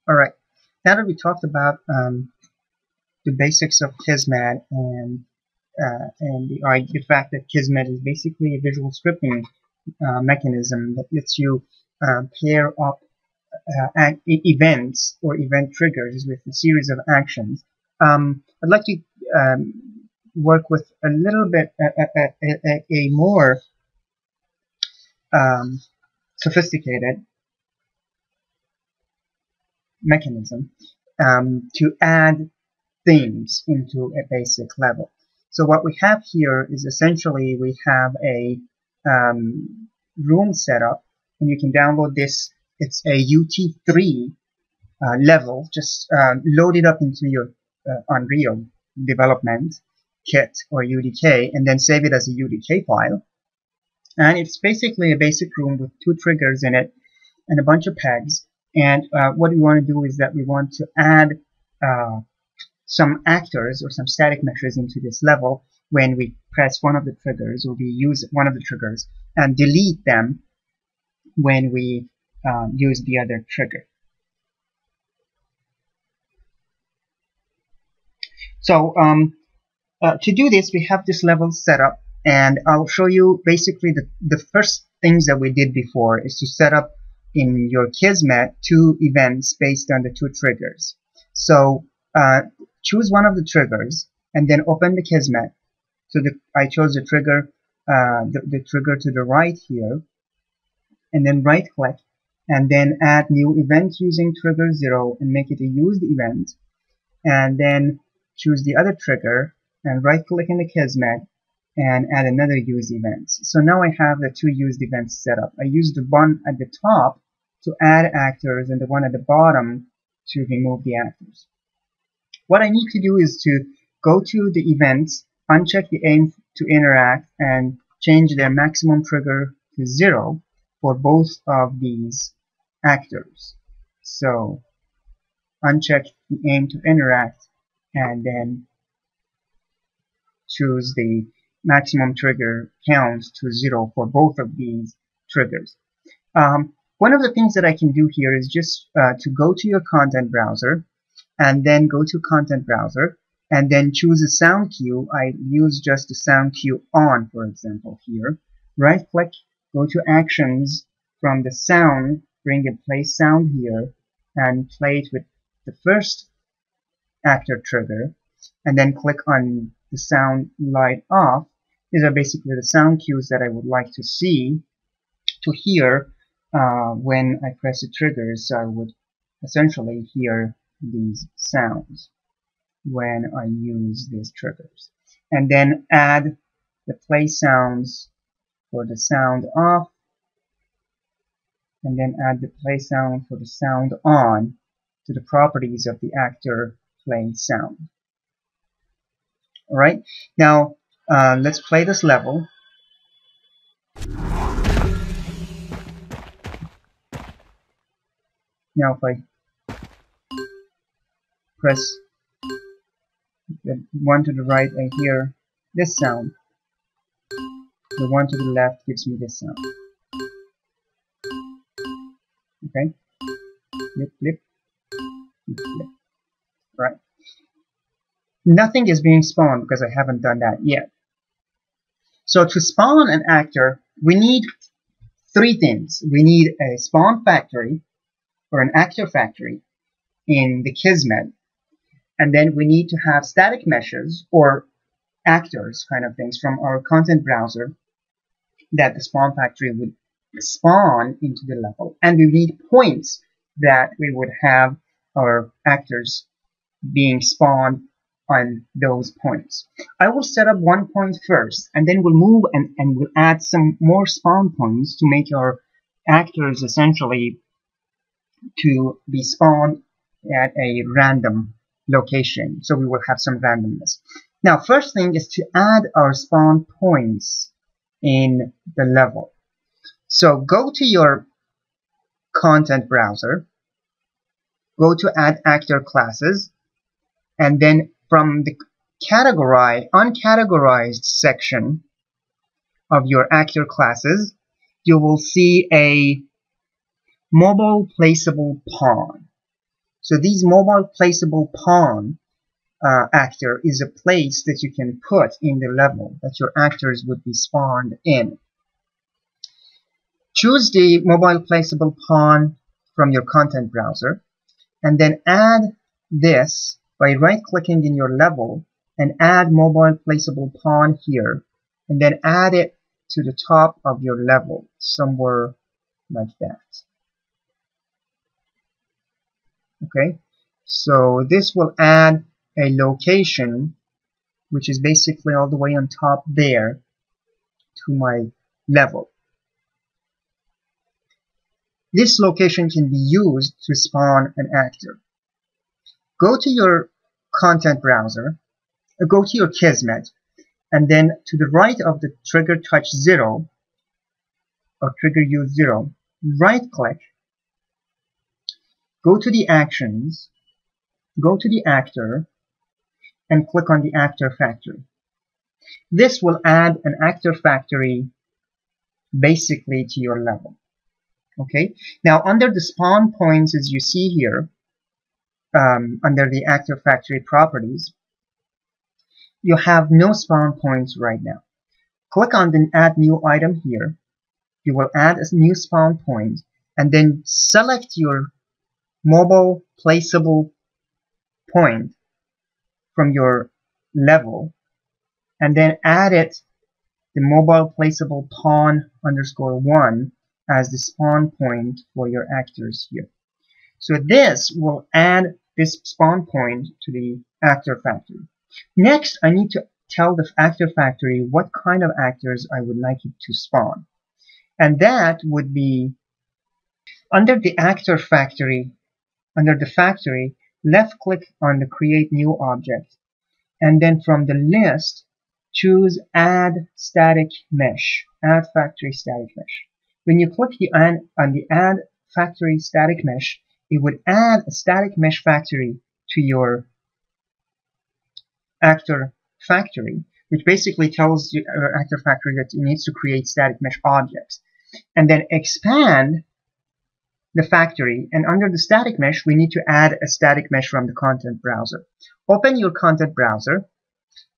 All right. Now that we talked about the basics of Kismet and the fact that Kismet is basically a visual scripting mechanism that lets you pair up events or event triggers with a series of actions. I'd like to um, work with a little bit a more um, sophisticated mechanism to add themes into a basic level. So what we have here is essentially we have a room setup, and you can download this. It's a UT3 level. Just load it up into your Unreal development kit or UDK, and then save it as a UDK file. And it's basically a basic room with two triggers in it and a bunch of pegs. And what we want to do is that we want to add uh, some actors or some static meshes into this level when we press one of the triggers, or we use one of the triggers, and delete them when we use the other trigger. So to do this, we have this level set up, and I'll show you basically the first things that we did before is to set up in your Kismet two events based on the two triggers. So choose one of the triggers and then open the Kismet. So I chose the trigger, the trigger to the right here, and then right click and then add new event using trigger 0 and make it a used event, and then choose the other trigger and right click in the Kismet and add another used event. So now I have the two used events set up. I use the one at the top to add actors and the one at the bottom to remove the actors. What I need to do is to go to the events, uncheck the aim to interact, and change their maximum trigger to 0 for both of these actors. So uncheck the aim to interact and then choose the maximum trigger count to 0 for both of these triggers. One of the things that I can do here is just to go to your content browser and then go to content browser and then choose a sound cue. I use just the sound cue on, for example, here. Right click, go to actions, from the sound, bring a play sound here and play it with the first actor trigger, and then click on the sound light off. These are basically the sound cues that I would like to see, to hear when I press the triggers. So I would essentially hear these sounds when I use these triggers. And then add the play sounds for the sound off, and then add the play sound for the sound on to the properties of the actor play sound. Alright, now let's play this level. Now if I press the one to the right, I hear this sound. The one to the left gives me this sound. Okay, flip, flip, flip, flip. Right. Nothing is being spawned because I haven't done that yet. So to spawn an actor, we need three things. We need a spawn factory or an actor factory in the Kismet, and then we need to have static meshes or actors kind of things from our content browser that the spawn factory would spawn into the level, and we need points that we would have our actors being spawned on those points. I will set up one point first, and then we'll move and we'll add some more spawn points to make our actors essentially to be spawned at a random location. So we will have some randomness. Now, first thing is to add our spawn points in the level. So go to your content browser, go to add actor classes, and then from the uncategorized section of your actor classes, you will see a mobile placeable pawn. So these mobile placeable pawn actor is a place that you can put in the level that your actors would be spawned in. Choose the mobile placeable pawn from your content browser, and then add this by right-clicking in your level and add mobile placeable pawn here, and then add it to the top of your level, somewhere like that. Okay, so this will add a location which is basically all the way on top there to my level. This location can be used to spawn an actor. Go to your content browser, go to your Kismet, and then to the right of the trigger touch 0 or trigger use 0, right click, go to the actions, go to the actor, and click on the actor factory. This will add an actor factory basically to your level. Okay, now under the spawn points, as you see here, under the actor factory properties, you have no spawn points right now. Click on the add new item here. You will add a new spawn point, and then select your mobile placeable point from your level, and then add it the mobile placeable pawn underscore 1 as the spawn point for your actors here. So this will add this spawn point to the actor factory. Next, I need to tell the actor factory what kind of actors I would like it to spawn. And that would be under the actor factory, under the factory, left click on the create new object, and then from the list choose add static mesh, add factory static mesh. When you click on the add factory static mesh, it would add a static mesh factory to your actor factory, which basically tells your actor factory that it needs to create static mesh objects, and then expand the factory, and under the static mesh we need to add a static mesh from the content browser. Open your content browser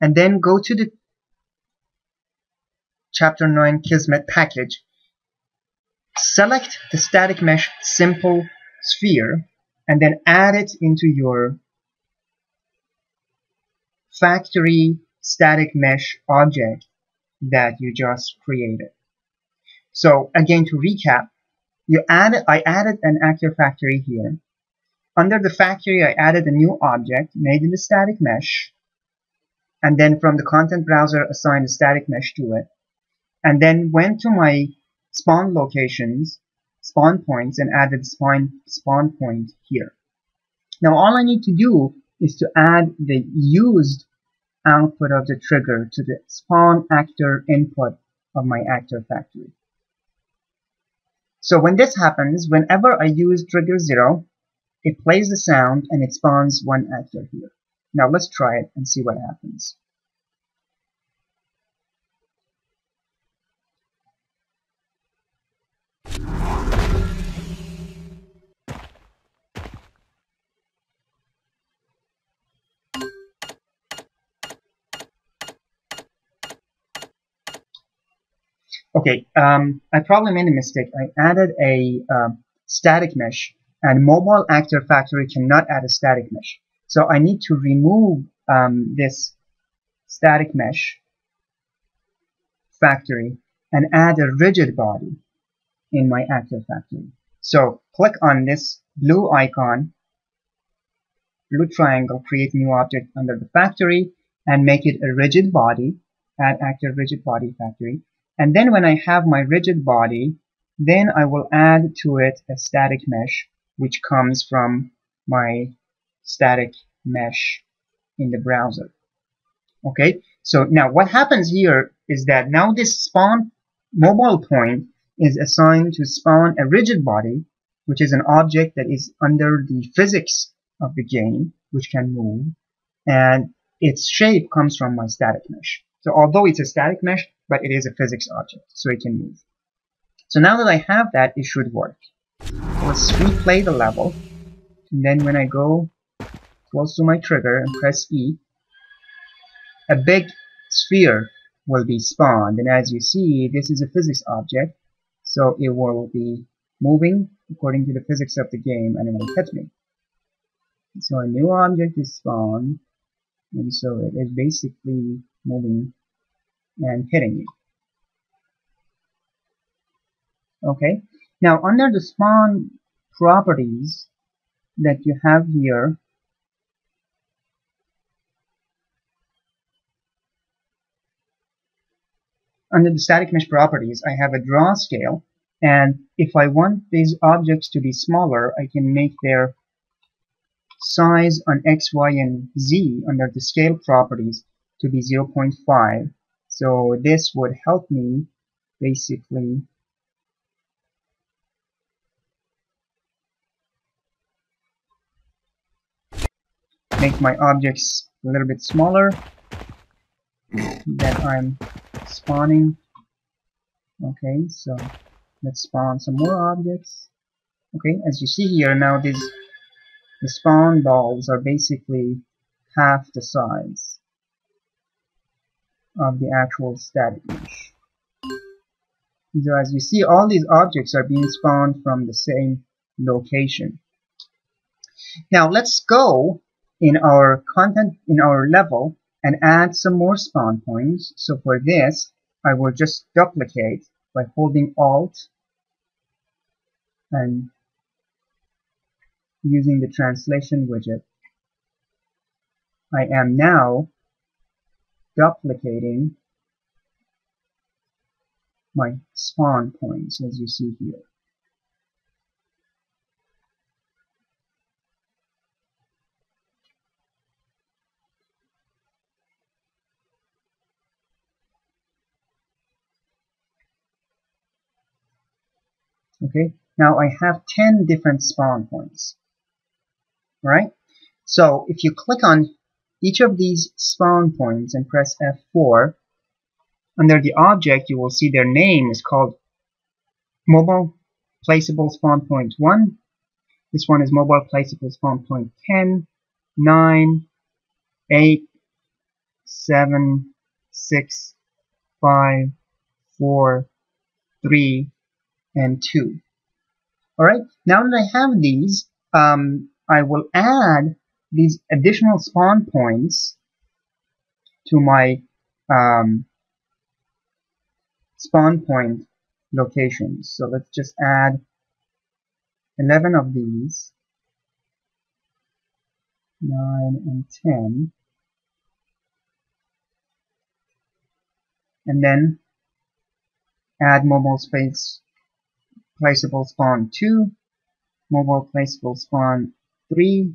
and then go to the chapter 9 Kismet package, select the static mesh simple sphere, and then add it into your factory static mesh object that you just created. So again, to recap, I added an actor factory here. Under the factory, I added a new object made in the static mesh, and then from the content browser assigned a static mesh to it, and then went to my spawn locations, spawn points, and added spawn point here. Now all I need to do is to add the used output of the trigger to the spawn actor input of my actor factory. So when this happens, whenever I use trigger 0, it plays the sound and it spawns one actor here. Now let's try it and see what happens. Okay, I probably made a mistake. I added a static mesh, and mobile actor factory cannot add a static mesh. So I need to remove this static mesh factory and add a rigid body in my actor factory. So click on this blue icon, blue triangle, create new object under the factory, and make it a rigid body, add actor rigid body factory. And then when I have my rigid body, then I will add to it a static mesh, which comes from my static mesh in the browser. Okay, so now what happens here is that now this spawn mobile point is assigned to spawn a rigid body, which is an object that is under the physics of the game, which can move, and its shape comes from my static mesh. So although it's a static mesh, but it is a physics object, so it can move. So now that I have that, it should work. Let's replay the level. And then when I go close to my trigger and press E, a big sphere will be spawned. And as you see, this is a physics object, so it will be moving according to the physics of the game, and it will hit me. So a new object is spawned, and so it is basically moving and hitting me. Okay, now under the spawn properties that you have here, under the static mesh properties, I have a draw scale, and if I want these objects to be smaller, I can make their size on X, Y, and Z under the scale properties to be 0.5. So this would help me basically make my objects a little bit smaller that I'm spawning. Okay, so let's spawn some more objects. Okay, as you see here, now the spawn balls are basically half the size of the actual static mesh. So as you see, all these objects are being spawned from the same location. Now let's go in our content, in our level, and add some more spawn points. So for this, I will just duplicate by holding Alt and using the translation widget. I am now duplicating my spawn points, as you see here. Okay, now I have 10 different spawn points. Right? So if you click on each of these spawn points and press F4, under the object you will see their name is called Mobile Placeable Spawn Point 1. This one is Mobile Placeable Spawn Point 10, 9, 8, 7, 6, 5, 4, 3, and 2. Alright, now that I have these, I will add these additional spawn points to my spawn point locations. So let's just add 11 of these, 9 and 10, and then add mobile space placeable spawn 2, mobile placeable spawn 3,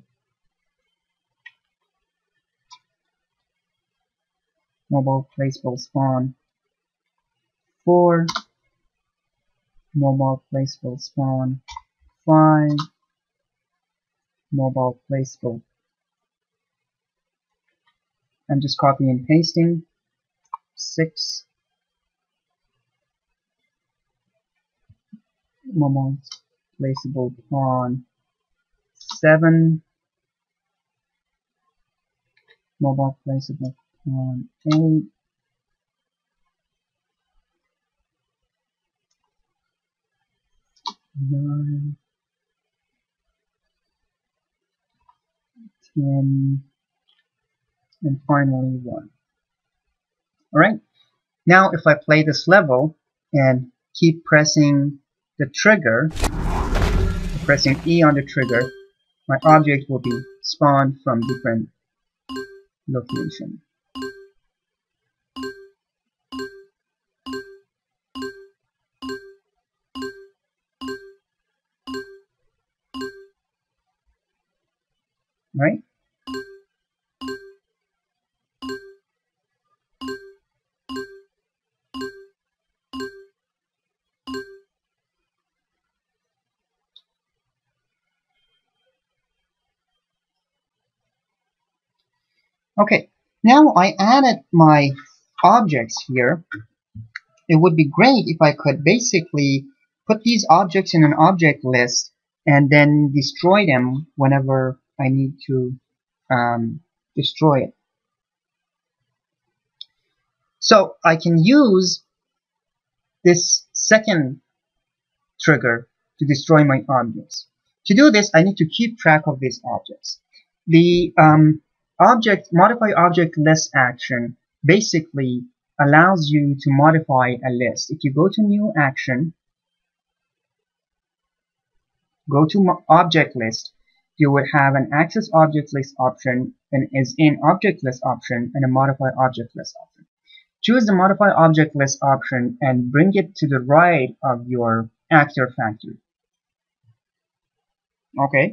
mobile placeable spawn 4, mobile placeable spawn 5, mobile placeable. I'm just copying and pasting 6, mobile placeable pawn 7, mobile placeable pawn 8, nine, 10, and finally 1. Alright, now if I play this level and keep pressing the trigger, pressing E on the trigger, my object will be spawned from different locations. Right? Okay, now I added my objects here. It would be great if I could basically put these objects in an object list and then destroy them whenever I need to destroy it. So I can use this second trigger to destroy my objects. To do this, I need to keep track of these objects. The modify object list action basically allows you to modify a list. If you go to new action, go to object list, you would have an access object list option, and is in object list option, and a modify object list option. Choose the modify object list option and bring it to the right of your actor factory. Okay.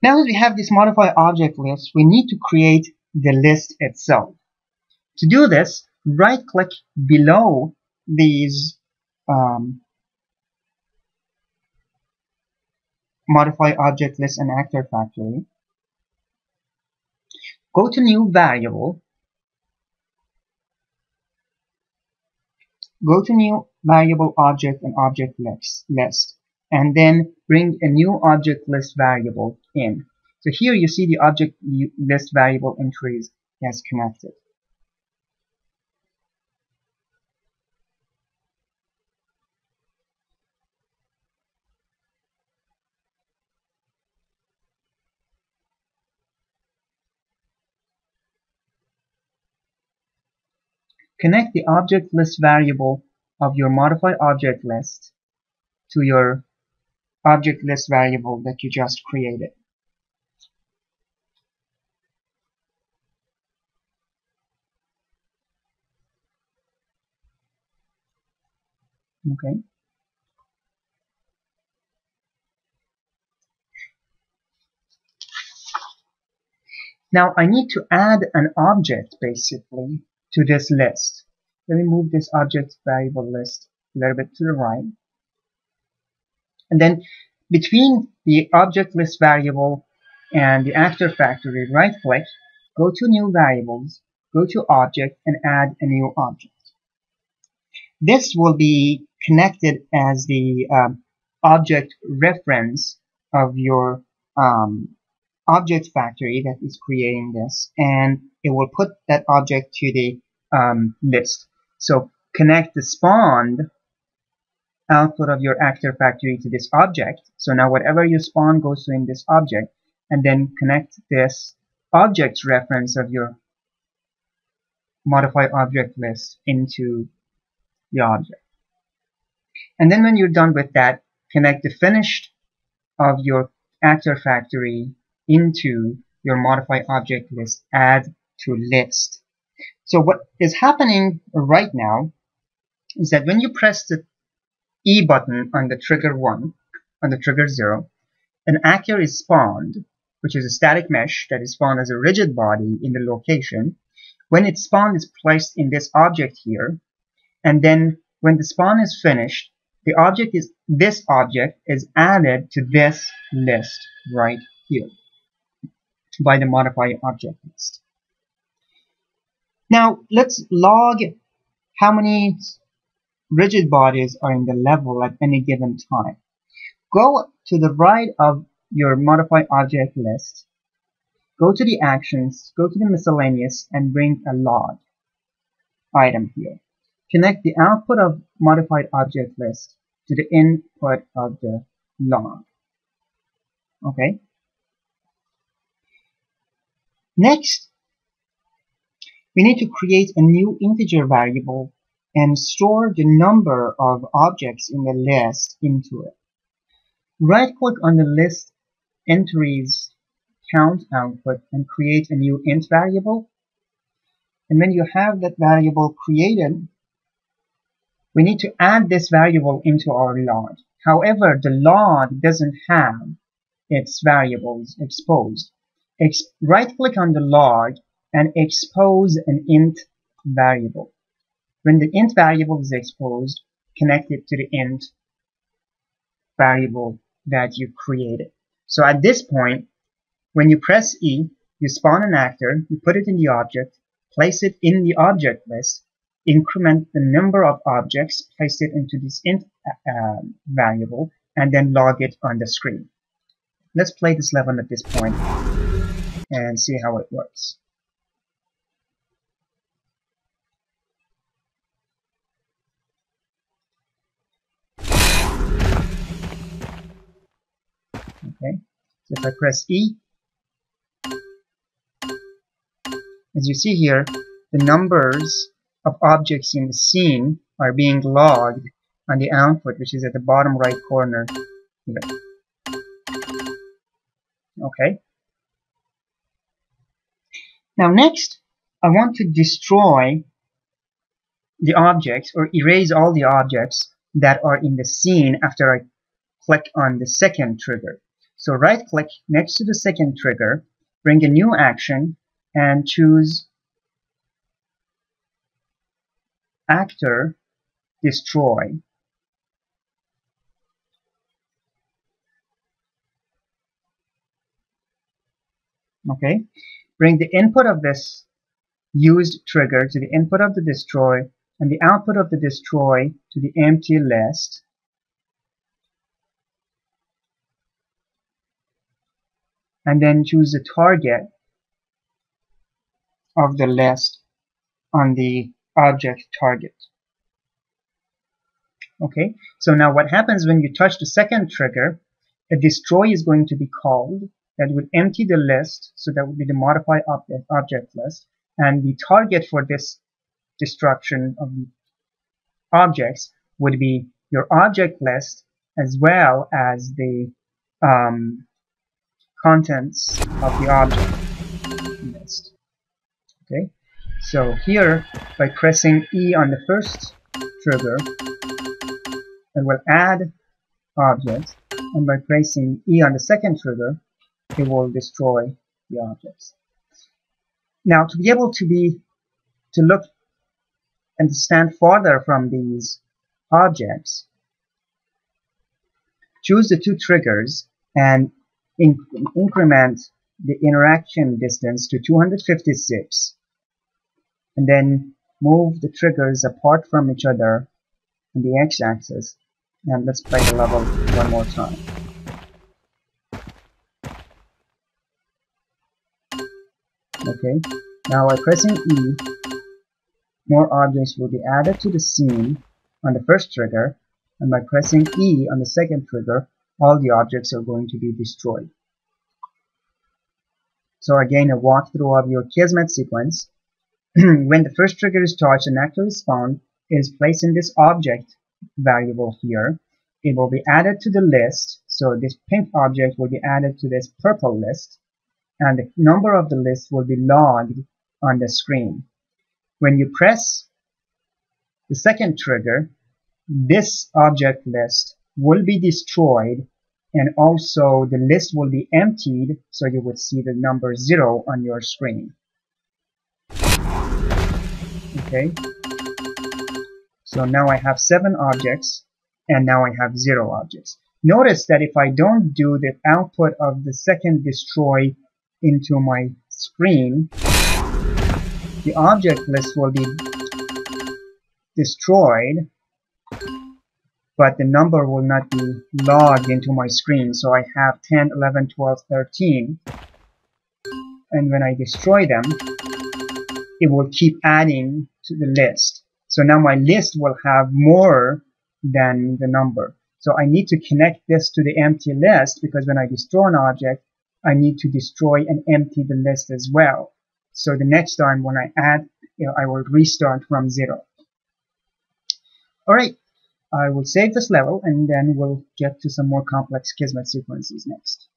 Now that we have this modify object list, we need to create the list itself. To do this, right click below these modify object list and actor factory. Go to new variable. Go to new variable object and object list, and then bring a new object list variable in. So here you see the object list variable entries as connected. Connect the object list variable of your modify object list to your object list variable that you just created. Okay. Now I need to add an object basically to this list. Let me move this object variable list a little bit to the right. And then between the object list variable and the actor factory, right click, go to new variables, go to object, and add a new object. This will be connected as the object reference of your object factory that is creating this, and it will put that object to the list. So connect the spawned output of your actor factory to this object. So now whatever you spawn goes to in this object, and then connect this object reference of your modify object list into the object. And then when you're done with that, connect the finished of your actor factory into your modify object list, add to list. So what is happening right now is that when you press the E button on the trigger 1, on the trigger 0, an actor is spawned, which is a static mesh that is spawned as a rigid body in the location. When it's spawned, it's placed in this object here, and then when the spawn is finished, this object is added to this list right here by the modify object list. Now let's log how many rigid bodies are in the level at any given time. Go to the right of your modify object list, go to the actions, go to the miscellaneous, and bring a log item here. Connect the output of modified object list to the input of the log. Okay. Next, we need to create a new integer variable and store the number of objects in the list into it. Right-click on the list entries count output and create a new int variable. And when you have that variable created, we need to add this variable into our log. However, the log doesn't have its variables exposed. Right-click on the log and expose an int variable. When the int variable is exposed, connect it to the int variable that you created. So at this point, when you press E, you spawn an actor, you put it in the object, place it in the object list, increment the number of objects, place it into this int variable, and then log it on the screen. Let's play this level at this point and see how it works. Okay, so if I press E, as you see here, the numbers of objects in the scene are being logged on the output, which is at the bottom right corner here. Okay. Now next, I want to destroy the objects or erase all the objects that are in the scene after I click on the second trigger. So right click next to the second trigger, bring a new action, and choose Actor Destroy. Okay, bring the input of this used trigger to the input of the destroy and the output of the destroy to the empty list. And then choose the target of the list on the object target. Okay, so now what happens when you touch the second trigger, a destroy is going to be called that would empty the list, so that would be the modify object list, and the target for this destruction of the objects would be your object list as well as the contents of the object list. Okay, so here by pressing E on the first trigger, it will add objects, and by pressing E on the second trigger, it will destroy the objects. Now, to be able to look and stand farther from these objects, choose the two triggers and increment the interaction distance to 256, and then move the triggers apart from each other on the x-axis. And let's play the level one more time. Okay, now by pressing E, more objects will be added to the scene on the first trigger, and by pressing E on the second trigger, all the objects are going to be destroyed. So again, a walkthrough of your Kismet sequence. When the first trigger is touched, an actor is found, it is placed in this object variable here. It will be added to the list, so this pink object will be added to this purple list, and the number of the list will be logged on the screen. When you press the second trigger, this object list will be destroyed, and also the list will be emptied, so you would see the number 0 on your screen. Okay, so now I have 7 objects, and now I have 0 objects. Notice that if I don't do the output of the second destroy into my screen, the object list will be destroyed, but the number will not be logged into my screen. So I have 10, 11, 12, 13, and when I destroy them, it will keep adding to the list. So now my list will have more than the number. So I need to connect this to the empty list, because when I destroy an object, I need to destroy and empty the list as well. So the next time when I add, I will restart from 0. Alright, I will save this level, and then we'll get to some more complex Kismet sequences next.